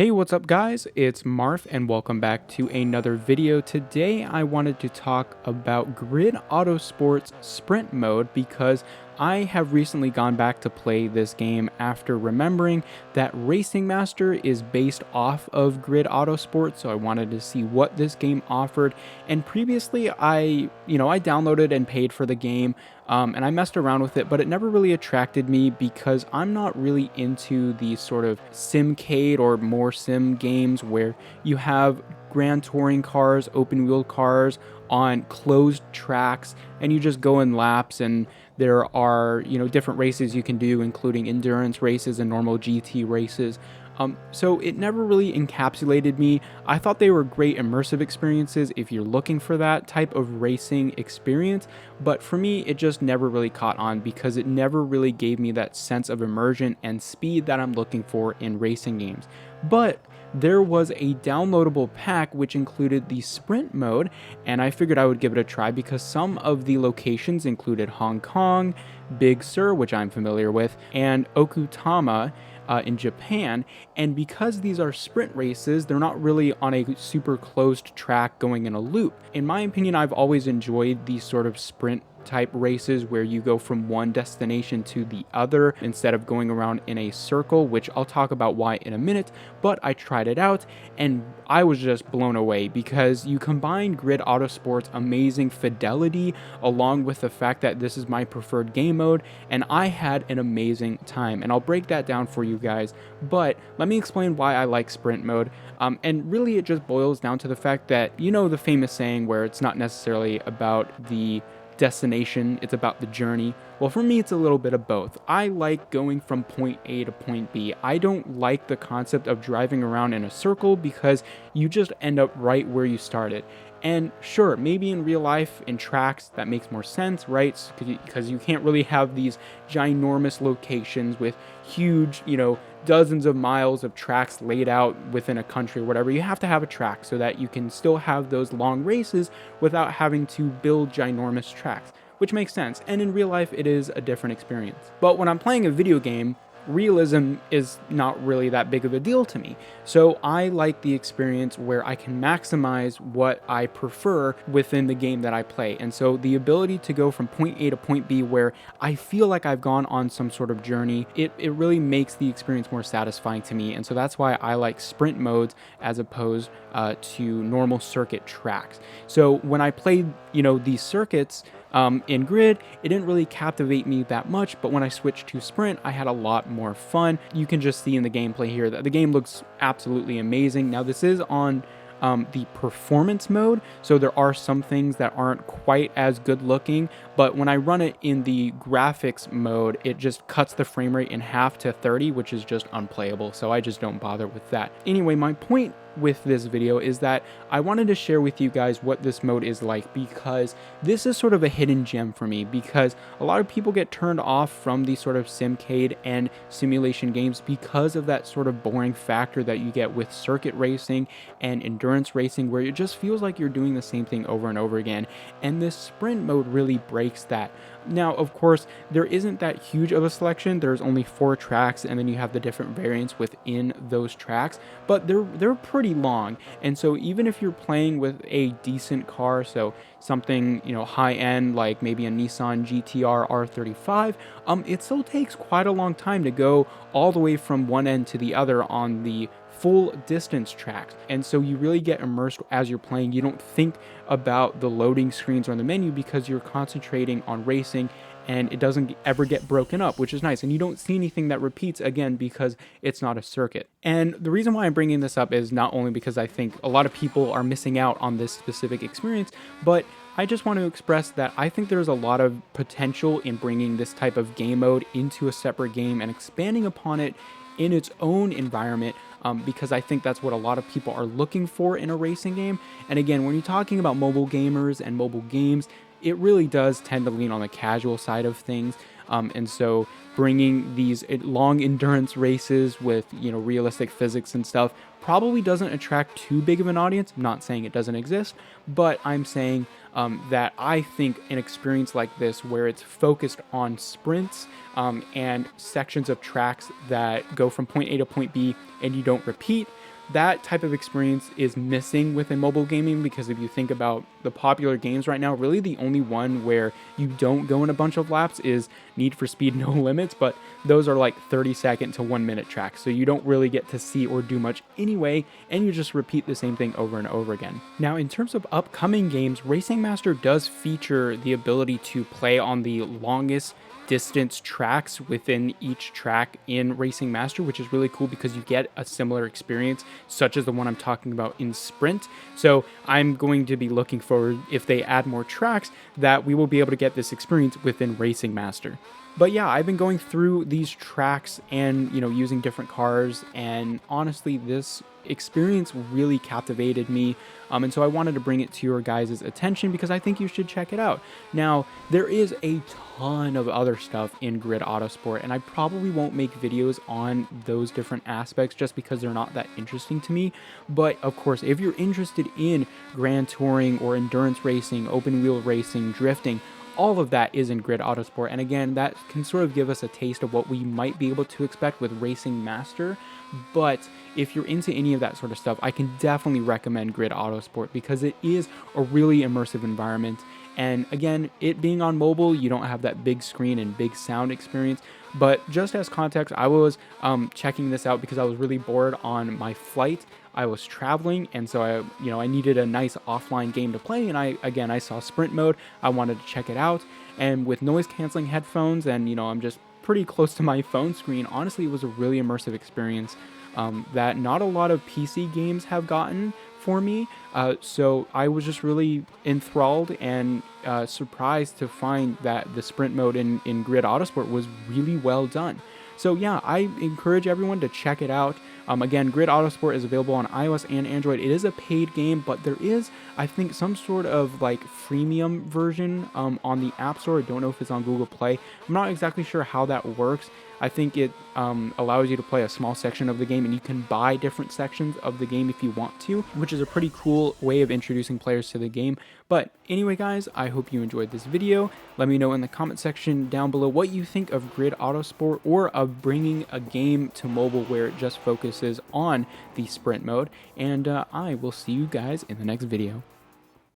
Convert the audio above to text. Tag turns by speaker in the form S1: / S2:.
S1: Hey, what's up guys? It's Marth and welcome back to another video. Today I wanted to talk about GRID Autosport's Sprint mode because I have recently gone back to play this game after remembering that Racing Master is based off of GRID Autosport, so I wanted to see what this game offered. And previously I downloaded and paid for the game, and I messed around with it, but it never really attracted me because I'm not really into the sort of simcade or more sim games where you have grand touring cars, open wheel cars on closed tracks, and you just go in laps, and there are, different races you can do, including endurance races and normal GT races. So it never really encapsulated me. I thought they were great immersive experiences if you're looking for that type of racing experience, but for me, it just never really caught on because it never really gave me that sense of immersion and speed that I'm looking for in racing games. But there was a downloadable pack which included the sprint mode, and I figured I would give it a try because some of the locations included Hong Kong, Big Sur, which I'm familiar with, and Okutama in Japan. And because these are sprint races, they're not really on a super closed track going in a loop. In my opinion, I've always enjoyed these sort of sprint type races where you go from one destination to the other instead of going around in a circle, which I'll talk about why in a minute. But I tried it out and I was just blown away because you combine GRID Autosport's amazing fidelity along with the fact that this is my preferred game mode, and I had an amazing time, and I'll break that down for you guys. But let me explain why I like sprint mode, and really it just boils down to the fact that, the famous saying where it's not necessarily about the destination, it's about the journey. Well, for me, it's a little bit of both. I like going from point A to point B. I don't like the concept of driving around in a circle because you just end up right where you started. And sure, maybe in real life, in tracks, that makes more sense, right? Because you can't really have these ginormous locations with huge, dozens of miles of tracks laid out within a country or whatever. You have to have a track so that you can still have those long races without having to build ginormous tracks, which makes sense. And in real life, it is a different experience. But when I'm playing a video game, realism is not really that big of a deal to me. So I like the experience where I can maximize what I prefer within the game that I play. And so the ability to go from point A to point B where I feel like I've gone on some sort of journey, it really makes the experience more satisfying to me. And so that's why I like sprint modes as opposed to normal circuit tracks. So when I played, these circuits, in GRID, it didn't really captivate me that much, but when I switched to sprint, I had a lot more fun. You can just see in the gameplay here that the game looks absolutely amazing. Now, this is on the performance mode, so there are some things that aren't quite as good looking, but when I run it in the graphics mode, it just cuts the frame rate in half to 30, which is just unplayable, so I just don't bother with that. Anyway, my point with this video is that I wanted to share with you guys what this mode is like, because this is sort of a hidden gem for me, because a lot of people get turned off from these sort of simcade and simulation games because of that sort of boring factor that you get with circuit racing and endurance racing, where it just feels like you're doing the same thing over and over again, and this sprint mode really breaks that. Now, of course, there isn't that huge of a selection. There's only 4 tracks, and then you have the different variants within those tracks, but they're pretty long. And so even if you're playing with a decent car, so something, high end, like maybe a Nissan GTR R35, it still takes quite a long time to go all the way from one end to the other on the full distance tracks. And so you really get immersed as you're playing. You don't think about the loading screens or the menu because you're concentrating on racing, and it doesn't ever get broken up, which is nice. And you don't see anything that repeats again because it's not a circuit. And the reason why I'm bringing this up is not only because I think a lot of people are missing out on this specific experience, but I just want to express that I think there's a lot of potential in bringing this type of game mode into a separate game and expanding upon it in its own environment, because I think that's what a lot of people are looking for in a racing game. And again, when you're talking about mobile gamers and mobile games, it really does tend to lean on the casual side of things. And so bringing these long endurance races with, you know, realistic physics and stuff probably doesn't attract too big of an audience. I'm not saying it doesn't exist, but I'm saying that I think an experience like this, where it's focused on sprints and sections of tracks that go from point A to point B and you don't repeat, that type of experience is missing within mobile gaming. Because if you think about the popular games right now, really the only one where you don't go in a bunch of laps is Need for Speed No Limits, but those are like 30-second to 1-minute tracks, so you don't really get to see or do much anyway, and you just repeat the same thing over and over again. Now, in terms of upcoming games, Racing Master does feature the ability to play on the longest distance tracks within each track in Racing Master, which is really cool because you get a similar experience, such as the one I'm talking about in Sprint. So I'm going to be looking forward, if they add more tracks, that we will be able to get this experience within Racing Master. But yeah, I've been going through these tracks and, you know, using different cars, and honestly, this experience really captivated me, and so I wanted to bring it to your guys' attention because I think you should check it out. Now, there is a ton of other stuff in GRID Autosport, and I probably won't make videos on those different aspects just because they're not that interesting to me. But of course, if you're interested in Grand Touring or endurance racing, open wheel racing, drifting, all of that is in GRID Autosport, and again, that can sort of give us a taste of what we might be able to expect with Racing Master. But if you're into any of that sort of stuff, I can definitely recommend GRID Autosport because it is a really immersive environment. And again, it being on mobile, you don't have that big screen and big sound experience. But just as context, I was checking this out because I was really bored on my flight. I was traveling, and so I needed a nice offline game to play, and I saw Sprint mode. I wanted to check it out, and with noise canceling headphones, and I'm just pretty close to my phone screen, honestly, it was a really immersive experience that not a lot of PC games have gotten for me. So I was just really enthralled and surprised to find that the Sprint mode in GRID Autosport was really well done. So yeah, I encourage everyone to check it out. Again, GRID Autosport is available on iOS and Android. It is a paid game, but there is, I think, some sort of like freemium version on the App Store. I don't know if it's on Google Play. I'm not exactly sure how that works. I think it allows you to play a small section of the game, and you can buy different sections of the game if you want to, which is a pretty cool way of introducing players to the game. But anyway, guys, I hope you enjoyed this video. Let me know in the comment section down below what you think of GRID Autosport, or of bringing a game to mobile where it just focuses on the sprint mode. And I will see you guys in the next video.